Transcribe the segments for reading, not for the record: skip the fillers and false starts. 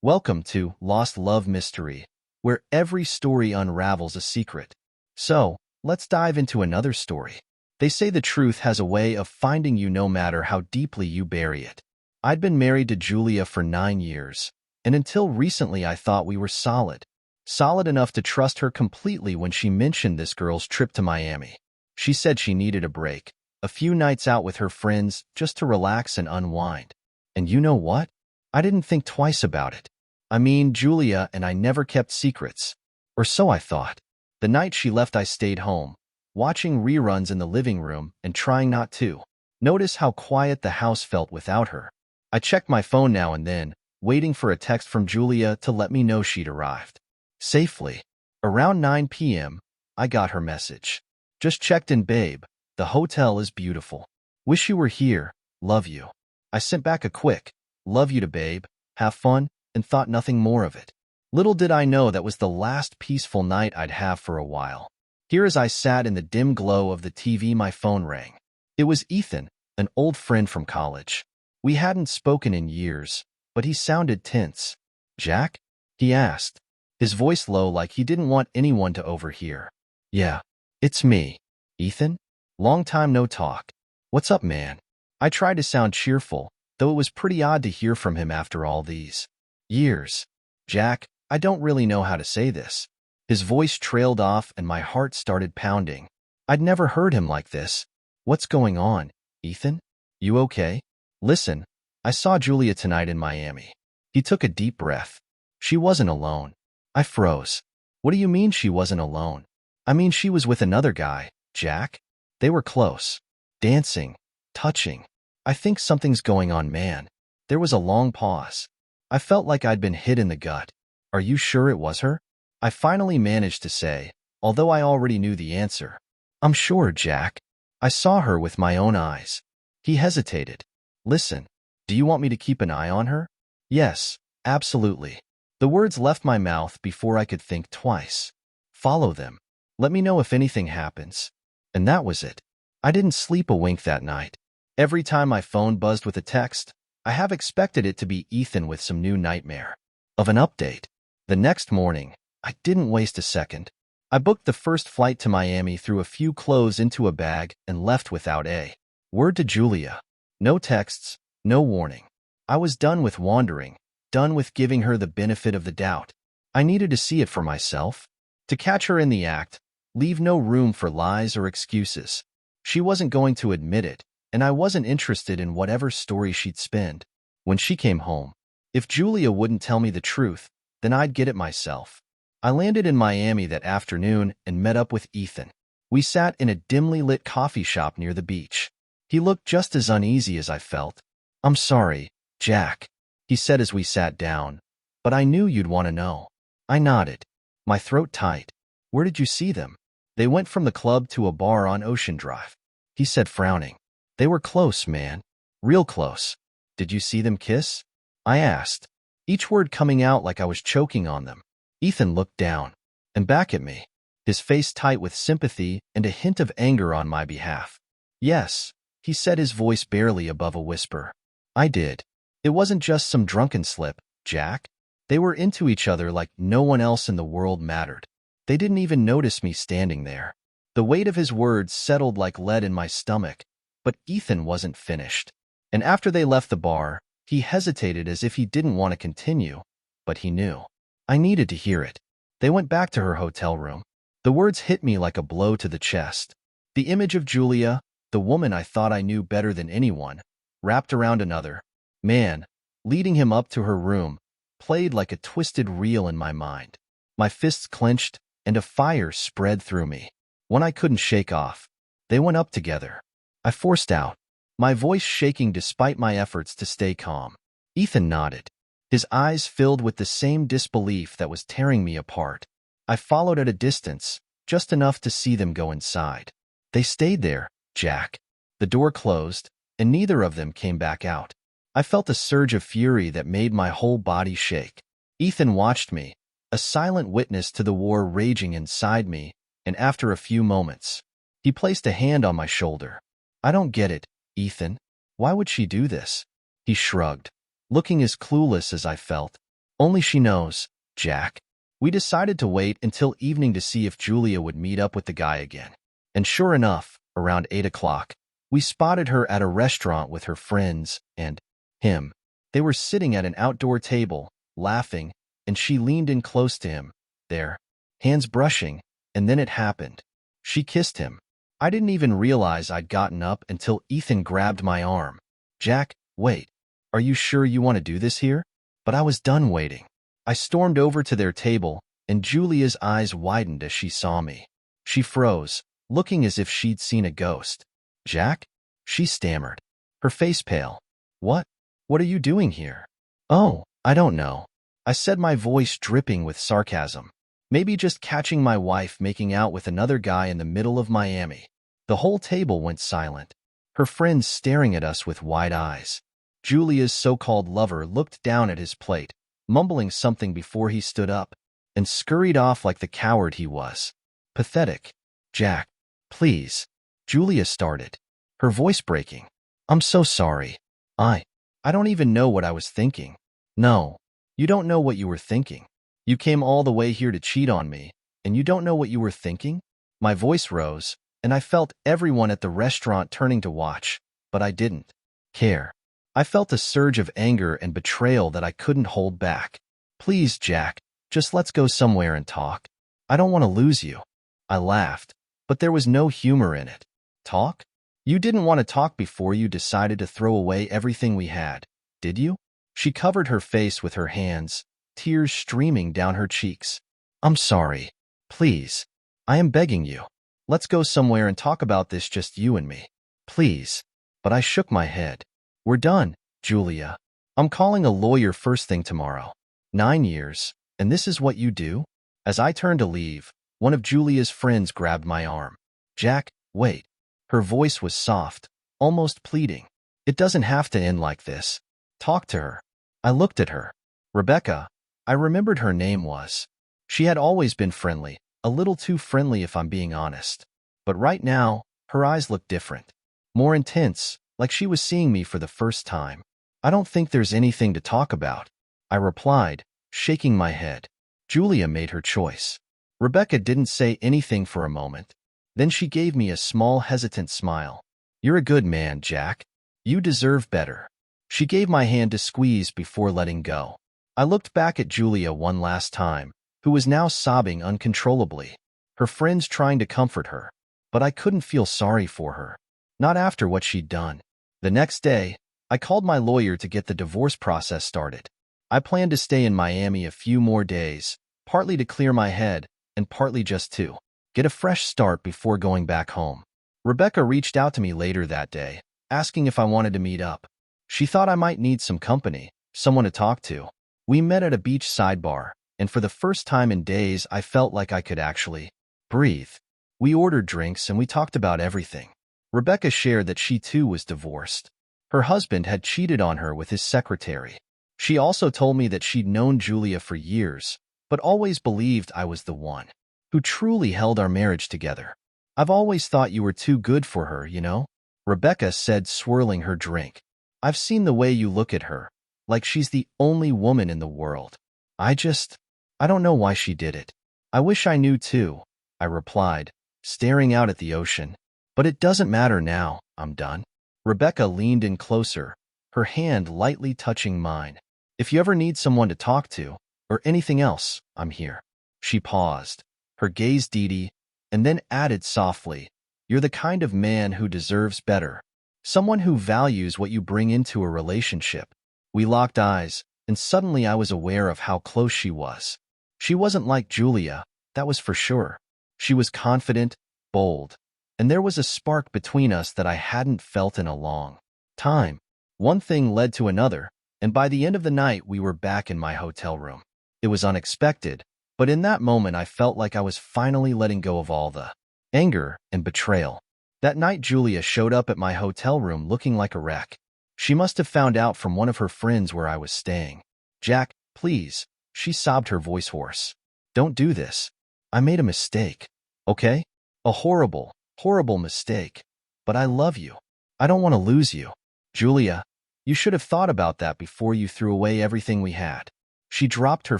Welcome to Lost Love Mystery, where every story unravels a secret. So, let's dive into another story. They say the truth has a way of finding you no matter how deeply you bury it. I'd been married to Julia for 9 years, and until recently I thought we were solid. Solid enough to trust her completely when she mentioned this girl's trip to Miami. She said she needed a break, a few nights out with her friends just to relax and unwind. And you know what? I didn't think twice about it. I mean, Julia and I never kept secrets. Or so I thought. The night she left, I stayed home, watching reruns in the living room and trying not to notice how quiet the house felt without her. I checked my phone now and then, waiting for a text from Julia to let me know she'd arrived safely. Around 9 p.m., I got her message. Just checked in, babe. The hotel is beautiful. Wish you were here. Love you. I sent back a quick, love you to babe, have fun, and thought nothing more of it. Little did I know that was the last peaceful night I'd have for a while. Here as I sat in the dim glow of the TV, my phone rang. It was Ethan, an old friend from college. We hadn't spoken in years, but he sounded tense. Jack? He asked, his voice low like he didn't want anyone to overhear. Yeah, it's me. Ethan? Long time no talk. What's up, man? I tried to sound cheerful, though it was pretty odd to hear from him after all these years. Jack, I don't really know how to say this. His voice trailed off and my heart started pounding. I'd never heard him like this. What's going on, Ethan? You okay? Listen, I saw Julia tonight in Miami. He took a deep breath. She wasn't alone. I froze. What do you mean she wasn't alone? I mean she was with another guy, Jack. They were close. Dancing. Touching. I think something's going on, man. There was a long pause. I felt like I'd been hit in the gut. Are you sure it was her? I finally managed to say, although I already knew the answer. I'm sure, Jack. I saw her with my own eyes. He hesitated. Listen, do you want me to keep an eye on her? Yes, absolutely. The words left my mouth before I could think twice. Follow them. Let me know if anything happens. And that was it. I didn't sleep a wink that night. Every time my phone buzzed with a text, I have expected it to be Ethan with some new nightmare of an update. The next morning, I didn't waste a second. I booked the first flight to Miami, threw a few clothes into a bag, and left without a word to Julia. No texts, no warning. I was done with wandering, done with giving her the benefit of the doubt. I needed to see it for myself, to catch her in the act, leave no room for lies or excuses. She wasn't going to admit it, and I wasn't interested in whatever story she'd spin. When she came home, if Julia wouldn't tell me the truth, then I'd get it myself. I landed in Miami that afternoon and met up with Ethan. We sat in a dimly lit coffee shop near the beach. He looked just as uneasy as I felt. I'm sorry, Jack, he said as we sat down, but I knew you'd want to know. I nodded, my throat tight. Where did you see them? They went from the club to a bar on Ocean Drive, he said, frowning. They were close, man. Real close. Did you see them kiss? I asked, each word coming out like I was choking on them. Ethan looked down and back at me, his face tight with sympathy and a hint of anger on my behalf. Yes, he said, his voice barely above a whisper. I did. It wasn't just some drunken slip, Jack. They were into each other like no one else in the world mattered. They didn't even notice me standing there. The weight of his words settled like lead in my stomach, but Ethan wasn't finished. And after they left the bar, he hesitated as if he didn't want to continue, but he knew. I needed to hear it. They went back to her hotel room. The words hit me like a blow to the chest. The image of Julia, the woman I thought I knew better than anyone, wrapped around another man, leading him up to her room, played like a twisted reel in my mind. My fists clenched, and a fire spread through me. One I couldn't shake off. They went up together. I forced out, my voice shaking despite my efforts to stay calm. Ethan nodded, his eyes filled with the same disbelief that was tearing me apart. I followed at a distance, just enough to see them go inside. They stayed there, Jack. The door closed, and neither of them came back out. I felt a surge of fury that made my whole body shake. Ethan watched me, a silent witness to the war raging inside me, and after a few moments, he placed a hand on my shoulder. I don't get it, Ethan. Why would she do this? He shrugged, looking as clueless as I felt. Only she knows, Jack. We decided to wait until evening to see if Julia would meet up with the guy again. And sure enough, around 8 o'clock, we spotted her at a restaurant with her friends and him. They were sitting at an outdoor table, laughing, and she leaned in close to him, their hands brushing, and then it happened. She kissed him. I didn't even realize I'd gotten up until Ethan grabbed my arm. Jack, wait. Are you sure you want to do this here? But I was done waiting. I stormed over to their table, and Julia's eyes widened as she saw me. She froze, looking as if she'd seen a ghost. Jack? She stammered, her face pale. What? What are you doing here? Oh, I don't know. I said, my voice dripping with sarcasm. Maybe just catching my wife making out with another guy in the middle of Miami. The whole table went silent, her friends staring at us with wide eyes. Julia's so-called lover looked down at his plate, mumbling something before he stood up, and scurried off like the coward he was. Pathetic. Jack, please. Julia started, her voice breaking. I'm so sorry. I don't even know what I was thinking. No, you don't know what you were thinking. You came all the way here to cheat on me, and you don't know what you were thinking? My voice rose, and I felt everyone at the restaurant turning to watch, but I didn't care. I felt a surge of anger and betrayal that I couldn't hold back. Please, Jack, just let's go somewhere and talk. I don't want to lose you. I laughed, but there was no humor in it. Talk? You didn't want to talk before you decided to throw away everything we had, did you? She covered her face with her hands, tears streaming down her cheeks. I'm sorry. Please. I am begging you. Let's go somewhere and talk about this, just you and me. Please. But I shook my head. We're done, Julia. I'm calling a lawyer first thing tomorrow. 9 years, and this is what you do? As I turned to leave, one of Julia's friends grabbed my arm. Jack, wait. Her voice was soft, almost pleading. It doesn't have to end like this. Talk to her. I looked at her. Rebecca, I remembered her name was. She had always been friendly, a little too friendly if I'm being honest. But right now, her eyes looked different. More intense, like she was seeing me for the first time. I don't think there's anything to talk about, I replied, shaking my head. Julia made her choice. Rebecca didn't say anything for a moment. Then she gave me a small, hesitant smile. You're a good man, Jack. You deserve better. She gave my hand to squeeze before letting go. I looked back at Julia one last time, who was now sobbing uncontrollably, her friends trying to comfort her. But I couldn't feel sorry for her. Not after what she'd done. The next day, I called my lawyer to get the divorce process started. I planned to stay in Miami a few more days, partly to clear my head, and partly just to get a fresh start before going back home. Rebecca reached out to me later that day, asking if I wanted to meet up. She thought I might need some company, someone to talk to. We met at a beach sidebar, and for the first time in days I felt like I could actually breathe. We ordered drinks and we talked about everything. Rebecca shared that she too was divorced. Her husband had cheated on her with his secretary. She also told me that she'd known Julia for years, but always believed I was the one who truly held our marriage together. I've always thought you were too good for her, you know? Rebecca said, swirling her drink. I've seen the way you look at her, like she's the only woman in the world. I don't know why she did it. I wish I knew too, I replied, staring out at the ocean. But it doesn't matter now, I'm done. Rebecca leaned in closer, her hand lightly touching mine. If you ever need someone to talk to, or anything else, I'm here. She paused, her gaze deedy, and then added softly, you're the kind of man who deserves better. Someone who values what you bring into a relationship. We locked eyes, and suddenly I was aware of how close she was. She wasn't like Julia, that was for sure. She was confident, bold, and there was a spark between us that I hadn't felt in a long time. One thing led to another, and by the end of the night we were back in my hotel room. It was unexpected, but in that moment I felt like I was finally letting go of all the anger and betrayal. That night Julia showed up at my hotel room looking like a wreck. She must have found out from one of her friends where I was staying. Jack, please, she sobbed, her voice hoarse. Don't do this. I made a mistake, okay? A horrible, horrible mistake. But I love you. I don't want to lose you. Julia, you should have thought about that before you threw away everything we had. She dropped her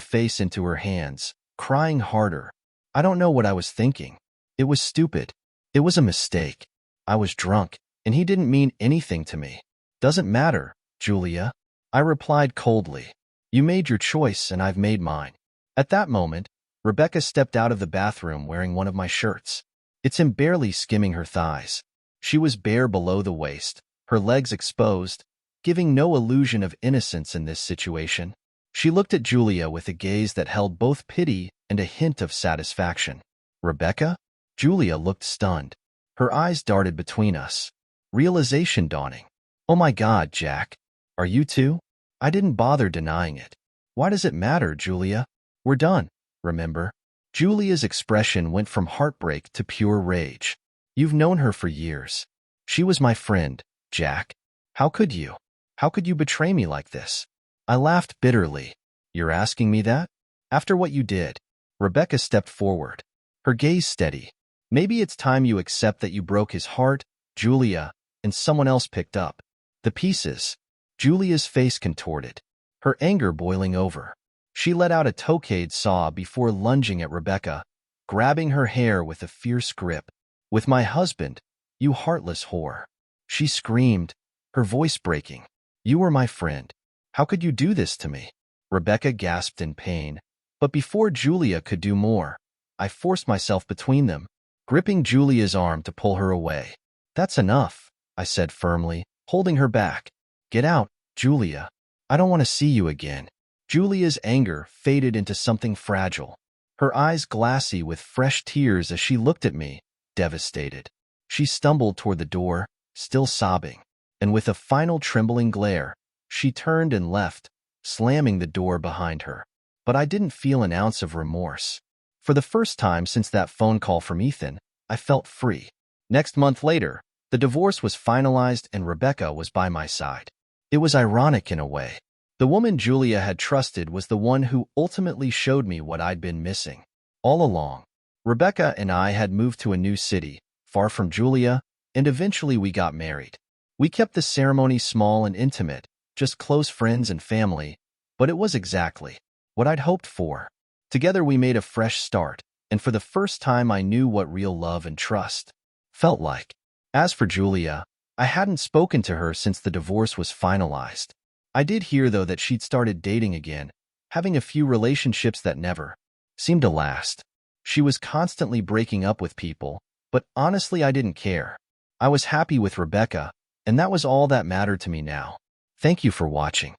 face into her hands, crying harder. I don't know what I was thinking. It was stupid. It was a mistake. I was drunk, and he didn't mean anything to me. Doesn't matter, Julia. I replied coldly. You made your choice, and I've made mine. At that moment, Rebecca stepped out of the bathroom wearing one of my shirts. It's him barely skimming her thighs. She was bare below the waist, her legs exposed, giving no illusion of innocence in this situation. She looked at Julia with a gaze that held both pity and a hint of satisfaction. Rebecca? Julia looked stunned. Her eyes darted between us. Realization dawning. Oh my God, Jack. Are you too? I didn't bother denying it. Why does it matter, Julia? We're done, remember? Julia's expression went from heartbreak to pure rage. You've known her for years. She was my friend, Jack. How could you? How could you betray me like this? I laughed bitterly. You're asking me that? After what you did. Rebecca stepped forward, her gaze steady. Maybe it's time you accept that you broke his heart, Julia, and someone else picked up the pieces. Julia's face contorted, her anger boiling over. She let out a tokade sob before lunging at Rebecca, grabbing her hair with a fierce grip. With my husband, you heartless whore. She screamed, her voice breaking. You were my friend. How could you do this to me? Rebecca gasped in pain, but before Julia could do more, I forced myself between them, gripping Julia's arm to pull her away. That's enough, I said firmly, holding her back. Get out, Julia. I don't want to see you again. Julia's anger faded into something fragile, her eyes glassy with fresh tears as she looked at me, devastated. She stumbled toward the door, still sobbing, and with a final trembling glare, she turned and left, slamming the door behind her. But I didn't feel an ounce of remorse. For the first time since that phone call from Ethan, I felt free. Next month later, the divorce was finalized and Rebecca was by my side. It was ironic in a way. The woman Julia had trusted was the one who ultimately showed me what I'd been missing. All along, Rebecca and I had moved to a new city, far from Julia, and eventually we got married. We kept the ceremony small and intimate, just close friends and family, but it was exactly what I'd hoped for. Together we made a fresh start, and for the first time I knew what real love and trust felt like. As for Julia, I hadn't spoken to her since the divorce was finalized. I did hear, though, that she'd started dating again, having a few relationships that never seemed to last. She was constantly breaking up with people, but honestly I didn't care. I was happy with Rebecca, and that was all that mattered to me now. Thank you for watching.